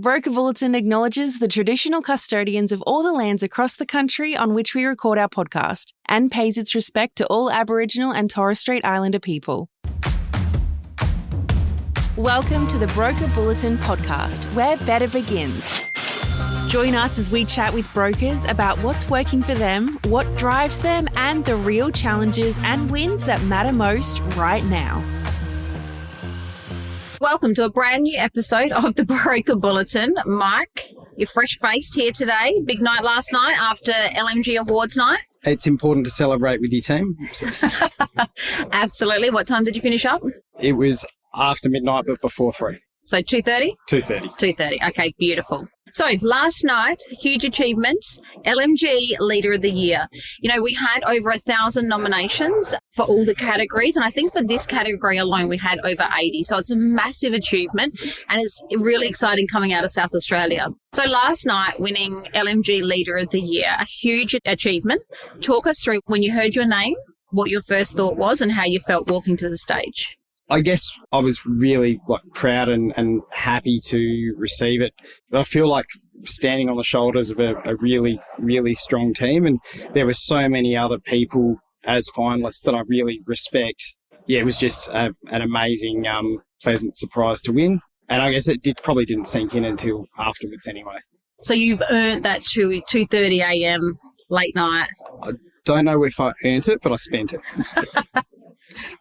Broker Bulletin acknowledges the traditional custodians of all the lands across the country on which we record our podcast and pays its respect to all Aboriginal and Torres Strait Islander people. Welcome to the Broker Bulletin podcast, where better begins. Join us as we chat with brokers about what's working for them, what drives them, and the real challenges and wins that matter most right now. Welcome to a brand new episode of the Broker Bulletin. Mike, you're fresh-faced here today. Big night last night after LMG Awards night. It's important to celebrate with your team. Absolutely. What time did you finish up? It was after midnight, but before 3. So 2:30? 2:30. 2:30. Okay, beautiful. So last night, huge achievement, LMG Leader of the Year. You know, we had over 1,000 nominations for all the categories. And I think for this category alone, we had over 80. So it's a massive achievement and it's really exciting coming out of South Australia. So last night, winning LMG Leader of the Year, a huge achievement. Talk us through when you heard your name, what your first thought was and how you felt walking to the stage. I guess I was really proud and happy to receive it. I feel like standing on the shoulders of a really, really strong team, and there were so many other people as finalists that I really respect. Yeah, it was just an amazing, pleasant surprise to win. And I guess it probably didn't sink in until afterwards anyway. So you've earned that 2:30 a.m. late night? I don't know if I earned it, but I spent it.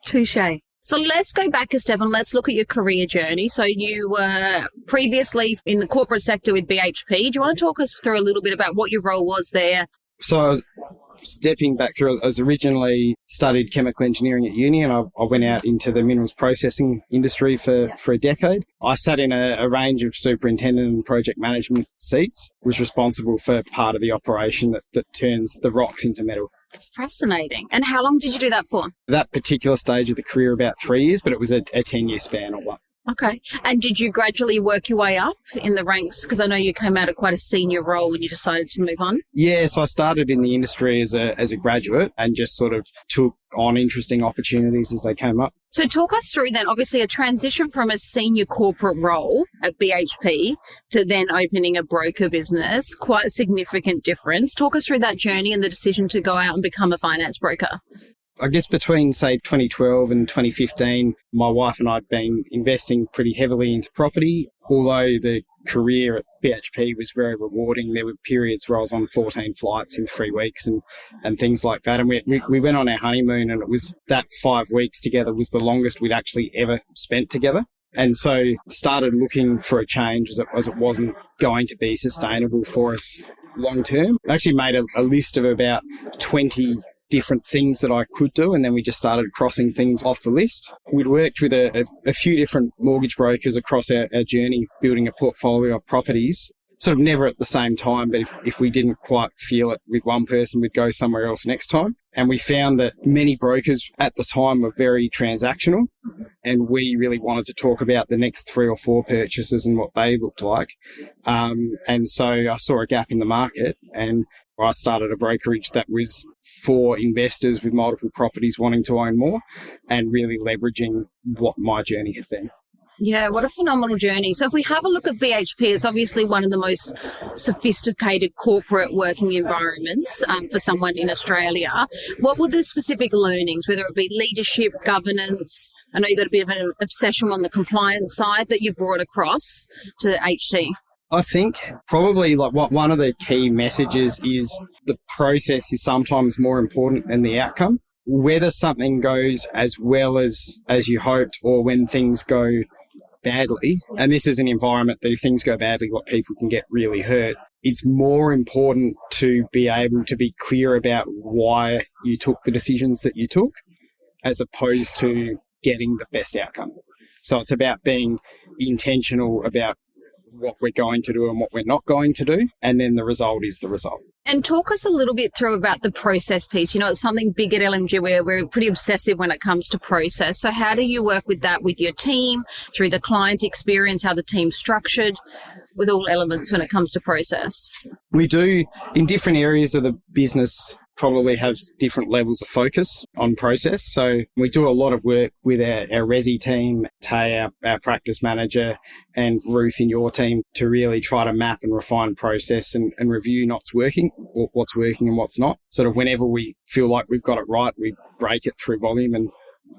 Touché. So let's go back a step and let's look at your career journey. So you were previously in the corporate sector with BHP. Do you want to talk us through a little bit about what your role was there? So I was stepping back through, I was originally studied chemical engineering at uni, and I went out into the minerals processing industry for a decade. I sat in a range of superintendent and project management seats, was responsible for part of the operation that turns the rocks into metal. Fascinating. And how long did you do that for? That particular stage of the career, about 3 years, but it was a 10-year span or what. Okay. And did you gradually work your way up in the ranks? Because I know you came out of quite a senior role when you decided to move on. Yeah, so I started in the industry as a graduate and just sort of took on interesting opportunities as they came up. So talk us through then, obviously a transition from a senior corporate role at BHP to then opening a broker business, quite a significant difference. Talk us through that journey and the decision to go out and become a finance broker. I guess between, say, 2012 and 2015, my wife and I had been investing pretty heavily into property. Although the career at BHP was very rewarding, there were periods where I was on 14 flights in 3 weeks and things like that. And we went on our honeymoon, and it was that 5 weeks together was the longest we'd actually ever spent together. And so started looking for a change as it wasn't going to be sustainable for us long term. I actually made a list of about 20 different things that I could do, and then we just started crossing things off the list. We'd worked with a few different mortgage brokers across our journey, building a portfolio of properties, sort of never at the same time, but if we didn't quite feel it with one person, we'd go somewhere else next time. And we found that many brokers at the time were very transactional, and we really wanted to talk about the next 3 or 4 purchases and what they looked like. And so I saw a gap in the market, and I started a brokerage that was for investors with multiple properties wanting to own more, and really leveraging what my journey had been. Yeah, what a phenomenal journey. So if we have a look at BHP, it's obviously one of the most sophisticated corporate working environments for someone in Australia. What were the specific learnings, whether it be leadership, governance? I know you've got a bit of an obsession on the compliance side that you brought across to HT. I think probably one of the key messages is the process is sometimes more important than the outcome. Whether something goes as well as you hoped, or when things go badly, and this is an environment that if things go badly, people can get really hurt. It's more important to be able to be clear about why you took the decisions that you took, as opposed to getting the best outcome. So it's about being intentional about what we're going to do and what we're not going to do, and then the result is the result. And talk us a little bit through about the process piece. You know, it's something big at LMG where we're pretty obsessive when it comes to process. So how do you work with that with your team, through the client experience, how the team's structured? with all elements when it comes to process? We do, in different areas of the business, probably have different levels of focus on process. So we do a lot of work with our resi team, Tait, our practice manager, and Ruth in your team to really try to map and refine process and review what's working and what's not. Sort of whenever we feel like we've got it right, we break it through volume and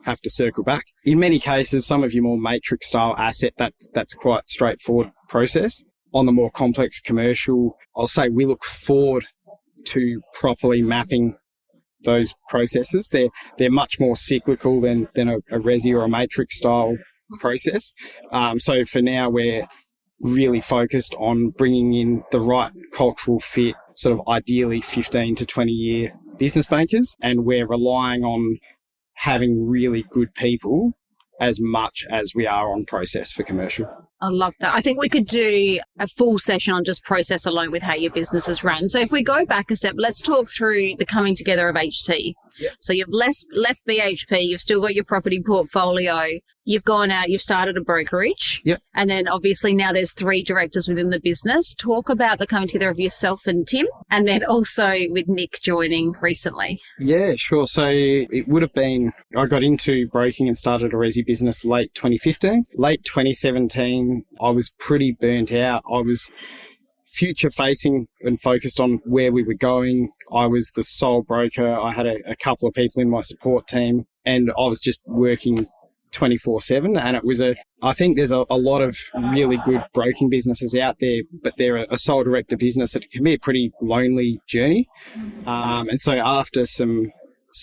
have to circle back. In many cases, some of your more matrix style asset, that's quite straightforward process. On the more complex commercial, I'll say we look forward to properly mapping those processes. They're much more cyclical than a resi or a matrix style process. So for now, we're really focused on bringing in the right cultural fit, sort of ideally 15 to 20 year business bankers, and we're relying on having really good people as much as we are on process for commercial. I love that. I think we could do a full session on just process alone with how your business is run. So if we go back a step, let's talk through the coming together of HT. Yep. So you've left BHP, you've still got your property portfolio, you've gone out, you've started a brokerage. Yep. And then obviously now there's 3 directors within the business. Talk about the coming together of yourself and Tim, and then also with Nick joining recently. Yeah, sure. So it would have been, I got into broking and started a resi business late 2015. Late 2017, I was pretty burnt out. I was future facing and focused on where we were going. I was the sole broker. I had a couple of people in my support team, and I was just working 24/7. And it was I think there's a lot of really good broking businesses out there, but they're a sole director business. It can be a pretty lonely journey. And so after some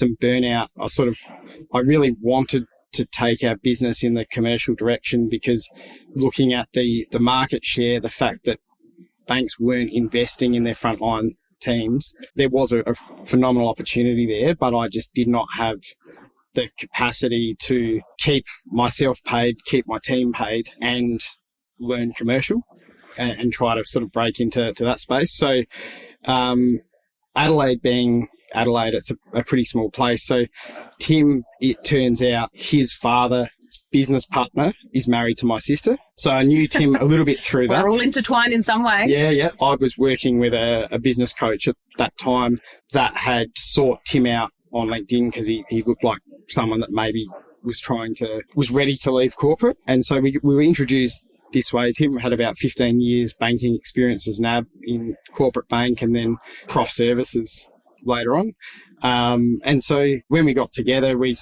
burnout, I really wanted to take our business in the commercial direction, because looking at the market share, the fact that banks weren't investing in their frontline teams, there was a phenomenal opportunity there, but I just did not have the capacity to keep myself paid, keep my team paid, and learn commercial and try to sort of break into that space. So Adelaide being Adelaide, it's a pretty small place. So Tim, it turns out his father's business partner is married to my sister. So I knew Tim a little bit through that. We're all intertwined in some way. Yeah. I was working with a business coach at that time that had sought Tim out on LinkedIn because he looked like someone that maybe was ready to leave corporate. And so we were introduced this way. Tim had about 15 years banking experience as NAB in corporate bank and then prof services later on. And so when we got together, we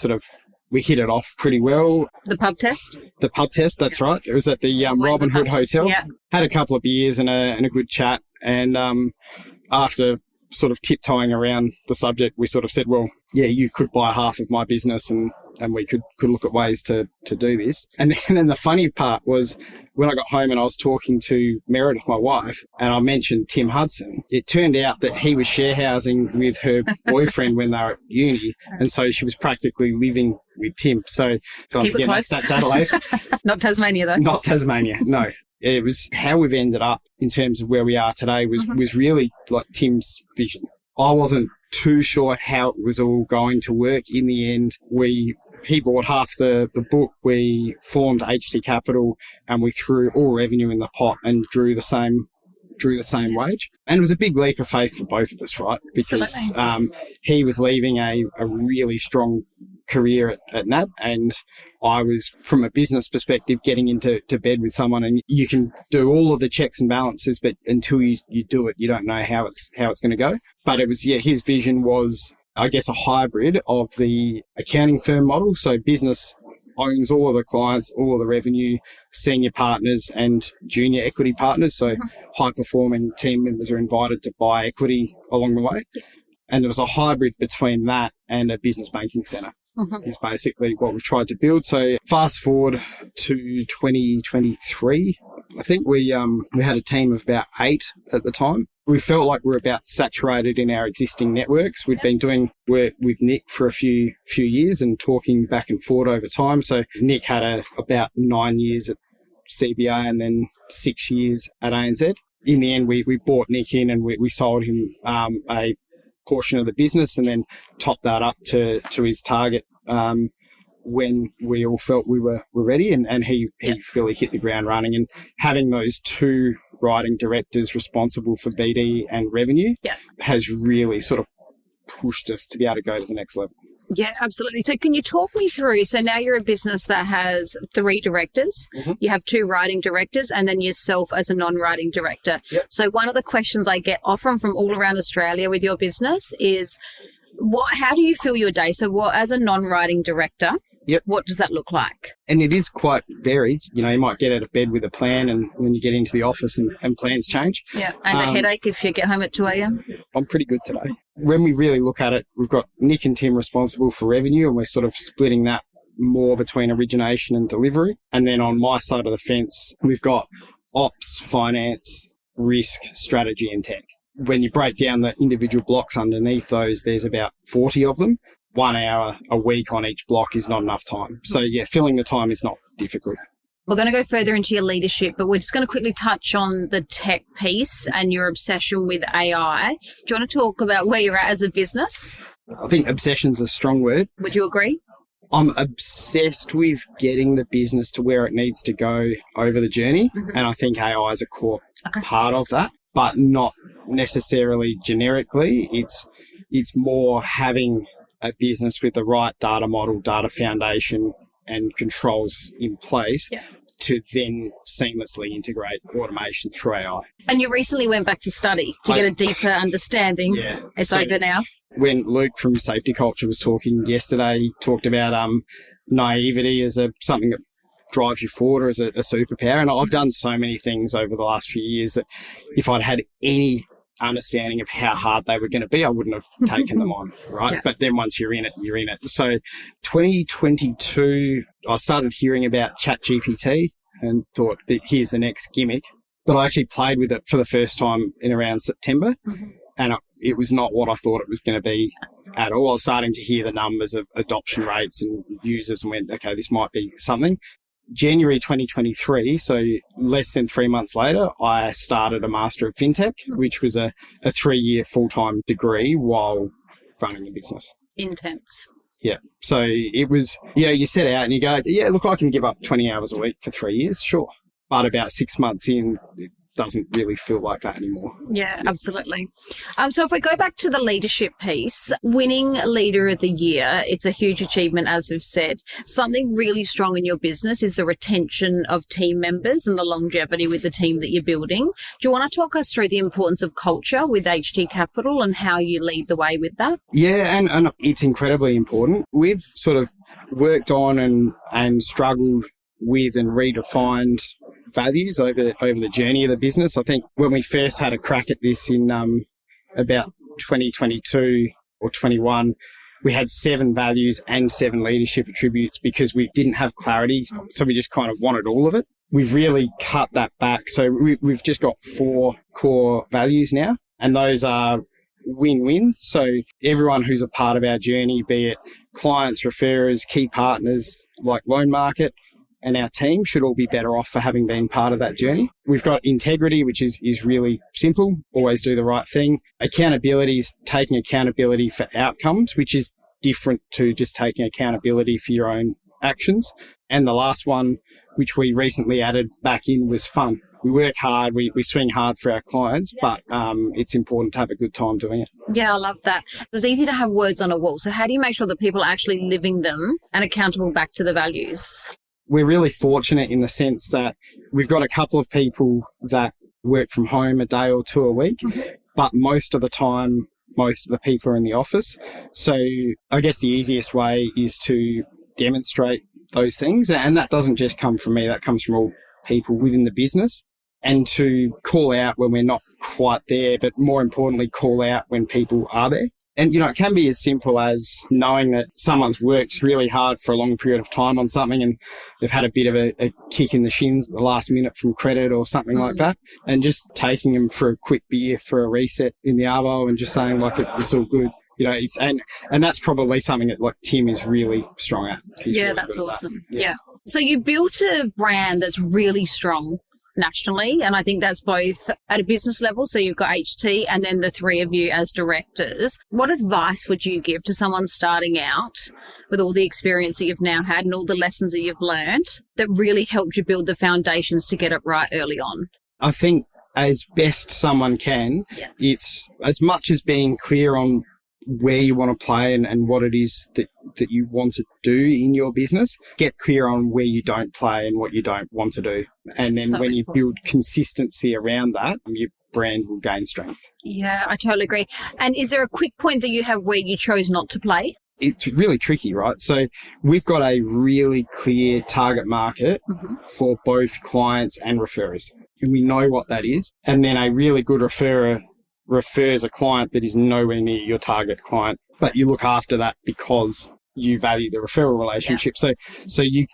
hit it off pretty well. The pub test? The pub test, that's right. It was at the Robin Hood Hotel. Yeah. Had a couple of beers and a good chat. And after sort of tiptoeing around the subject, we sort of said, well, yeah, you could buy half of my business and we could look at ways to do this. And then the funny part was when I got home and I was talking to Meredith, my wife, and I mentioned Tim Hudson, it turned out that he was share housing with her boyfriend when they were at uni. And so she was practically living with Tim. So once again, that's Adelaide. Not Tasmania though. Not Tasmania, no. It was how we've ended up in terms of where we are today was really like Tim's vision. I wasn't too sure how it was all going to work. In the end, he bought half the book. We formed HT Capital and we threw all revenue in the pot and drew the same wage. And it was a big leap of faith for both of us, right? Because he was leaving a really strong career at NAB, and I was, from a business perspective, getting into bed with someone, and you can do all of the checks and balances, but until you do it, you don't know how it's going to go. But it was, his vision was, I guess, a hybrid of the accounting firm model. So business owns all of the clients, all of the revenue, senior partners and junior equity partners. So high-performing team members are invited to buy equity along the way. And there was a hybrid between that and a business banking centre. Is basically what we've tried to build. So fast forward to 2023, I think we had a team of about 8 at the time. We felt like we were about saturated in our existing networks. We'd been doing work with Nick for a few years and talking back and forth over time. So Nick had about 9 years at CBA and then 6 years at ANZ. In the end, we bought Nick in and we sold him a portion of the business and then topped that up to his target when we all felt we were ready, and he really hit the ground running. And having those two writing directors responsible for BD and revenue has really sort of pushed us to be able to go to the next level. Yeah, absolutely. So can you talk me through, so now you're a business that has 3 directors, you have 2 writing directors, and then yourself as a non-writing director. Yep. So one of the questions I get often from all around Australia with your business is, how do you fill your day? So as a non-writing director, what does that look like? And it is quite varied. You know, you might get out of bed with a plan, and then you get into the office and plans change. Yeah, and a headache if you get home at 2 a.m. I'm pretty good today. When we really look at it, we've got Nick and Tim responsible for revenue, and we're sort of splitting that more between origination and delivery. And then on my side of the fence, we've got ops, finance, risk, strategy, and tech. When you break down the individual blocks underneath those, there's about 40 of them. 1 hour a week on each block is not enough time. So, filling the time is not difficult. We're going to go further into your leadership, but we're just going to quickly touch on the tech piece and your obsession with AI. Do you want to talk about where you're at as a business? I think obsession's a strong word. Would you agree? I'm obsessed with getting the business to where it needs to go over the journey. And I think AI is a core part of that, but not necessarily generically. It's more having a business with the right data model, data foundation, and controls in place to then seamlessly integrate automation through AI. And you recently went back to study to get a deeper understanding. Yeah. It's over now. When Luke from Safety Culture was talking yesterday, he talked about naivety as something that drives you forward, or as a superpower. And I've done so many things over the last few years that if I'd had any understanding of how hard they were going to be, I wouldn't have taken them on, right? Yeah. But then once you're in it, you're in it. So 2022, I started hearing about ChatGPT and thought that here's the next gimmick. But I actually played with it for the first time in around September, and it was not what I thought it was going to be at all. I was starting to hear the numbers of adoption rates and users and went, okay, this might be something. January 2023, so less than 3 months later, I started a Master of FinTech, which was a 3-year full-time degree while running the business. Intense. Yeah. So it was, you set out and you go, look, I can give up 20 hours a week for 3 years, sure. But about 6 months in, it doesn't really feel like that anymore. Yeah, absolutely. So if we go back to the leadership piece, winning Leader of the Year, it's a huge achievement, as we've said. Something really strong in your business is the retention of team members and the longevity with the team that you're building. Do you want to talk us through the importance of culture with HT Capital and how you lead the way with that? Yeah, and it's incredibly important. We've sort of worked on and struggled with and redefined values over the journey of the business. I think when we first had a crack at this in about 2022 or 21, we had 7 values and 7 leadership attributes because we didn't have clarity. So we just kind of wanted all of it. We've really cut that back. So we've just got 4 core values now, and those are win-win. So everyone who's a part of our journey, be it clients, referrers, key partners like Loan Market, and our team should all be better off for having been part of that journey. We've got integrity, which is really simple. Always do the right thing. Accountability is taking accountability for outcomes, which is different to just taking accountability for your own actions. And the last one, which we recently added back in, was fun. We work hard, we swing hard for our clients, but it's important to have a good time doing it. Yeah, I love that. It's easy to have words on a wall. So how do you make sure that people are actually living them and accountable back to the values? We're really fortunate in the sense that we've got a couple of people that work from home a day or 2 a week, but most of the time, most of the people are in the office. So I guess the easiest way is to demonstrate those things. And that doesn't just come from me, that comes from all people within the business. And to call out when we're not quite there, but more importantly, call out when people are there. And, it can be as simple as knowing that someone's worked really hard for a long period of time on something and they've had a bit of a kick in the shins at the last minute from credit or something like that, and just taking them for a quick beer for a reset in the arvo and just saying it's all good. And that's probably something that Tim is really strong at. He's really that's awesome. Yeah. So you built a brand that's really strong. nationally. And I think that's both at a business level. So you've got HT and then the three of you as directors. What advice would you give to someone starting out with all the experience that you've now had and all the lessons that you've learned that really helped you build the foundations to get it right early on? I think as best someone can, it's as much as being clear on where you want to play and what it is that you want to do in your business. Get clear on where you don't play and what you don't want to do. And then when you build consistency around that, your brand will gain strength. Yeah, I totally agree. And is there a quick point that you have where you chose not to play? It's really tricky, right? So we've got a really clear target market for both clients and referrers. And we know what that is. And then a really good referrer refers a client that is nowhere near your target client, but you look after that because you value the referral relationship. So it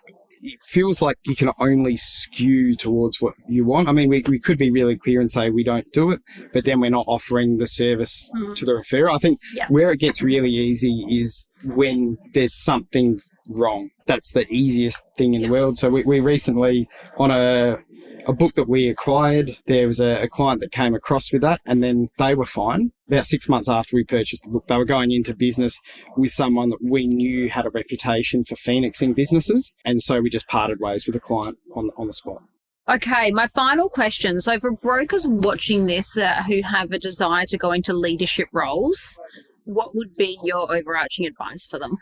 feels like you can only skew towards what you want. I mean, we could be really clear and say we don't do it, but then we're not offering the service to the referrer. I think where it gets really easy is when there's something wrong. That's the easiest thing in the world. So we recently, on a book that we acquired, there was a client that came across with that, and then they were fine. About 6 months after we purchased the book, they were going into business with someone that we knew had a reputation for phoenixing businesses, and so we just parted ways with the client on the spot. Okay, my final question. So for brokers watching this who have a desire to go into leadership roles, what would be your overarching advice for them?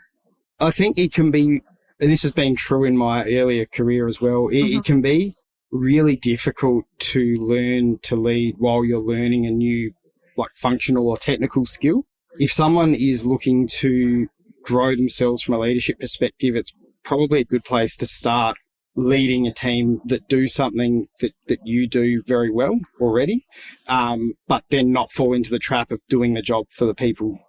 I think it can be, and this has been true in my earlier career as well, it can be really difficult to learn to lead while you're learning a new functional or technical skill. If someone is looking to grow themselves from a leadership perspective, it's probably a good place to start leading a team that do something that you do very well already, but then not fall into the trap of doing the job for the people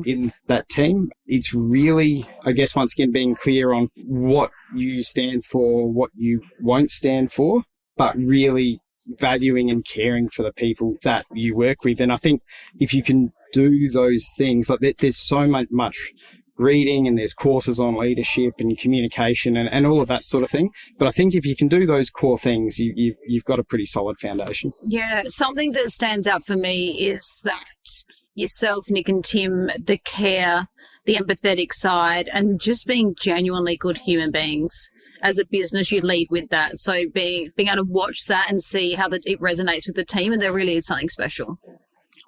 in that team. It's really, I guess, once again, being clear on what you stand for, what you won't stand for, but really valuing and caring for the people that you work with. And I think if you can do those things, there's so much reading and there's courses on leadership and communication and all of that sort of thing. But I think if you can do those core things, you've got a pretty solid foundation. Yeah, something that stands out for me is that yourself, Nick and Tim, the care, the empathetic side, and just being genuinely good human beings. As a business, you lead with that. So being able to watch that and see how it resonates with the team, and there really is something special.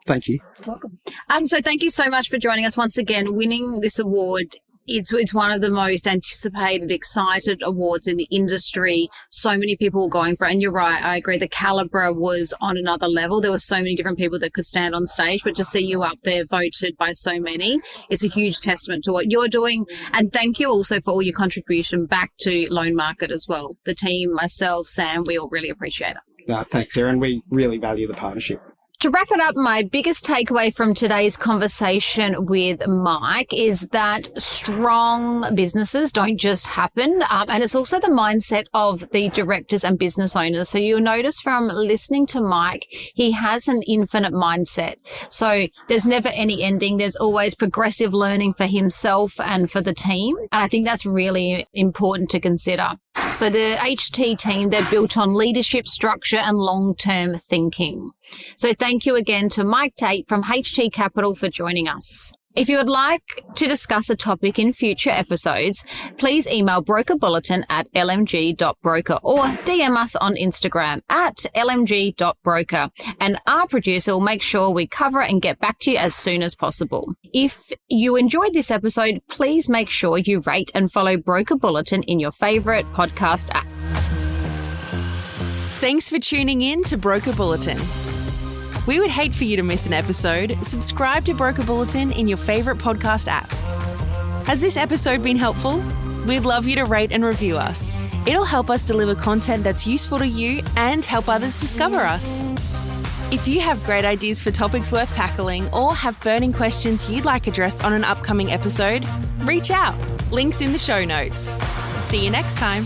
Thank you. Welcome. So thank you so much for joining us once again. Winning this award, it's one of the most anticipated, excited awards in the industry. So many people were going for it. And you're right, I agree. The caliber was on another level. There were so many different people that could stand on stage, but to see you up there voted by so many is a huge testament to what you're doing. And thank you also for all your contribution back to Loan Market as well. The team, myself, Sam, we all really appreciate it. Thanks, Erin. We really value the partnership. To wrap it up, my biggest takeaway from today's conversation with Mike is that strong businesses don't just happen. And it's also the mindset of the directors and business owners. So you'll notice from listening to Mike, he has an infinite mindset. So there's never any ending. There's always progressive learning for himself and for the team. And I think that's really important to consider. So the HT team, they're built on leadership, structure, and long-term thinking. So thank you again to Mike Tait from HT Capital for joining us. If you would like to discuss a topic in future episodes, please email brokerbulletin@lmg.broker or DM us on Instagram @lmg.broker, and our producer will make sure we cover it and get back to you as soon as possible. If you enjoyed this episode, please make sure you rate and follow Broker Bulletin in your favorite podcast app. Thanks for tuning in to Broker Bulletin. We would hate for you to miss an episode. Subscribe to Broker Bulletin in your favourite podcast app. Has this episode been helpful? We'd love you to rate and review us. It'll help us deliver content that's useful to you and help others discover us. If you have great ideas for topics worth tackling or have burning questions you'd like addressed on an upcoming episode, reach out. Links in the show notes. See you next time.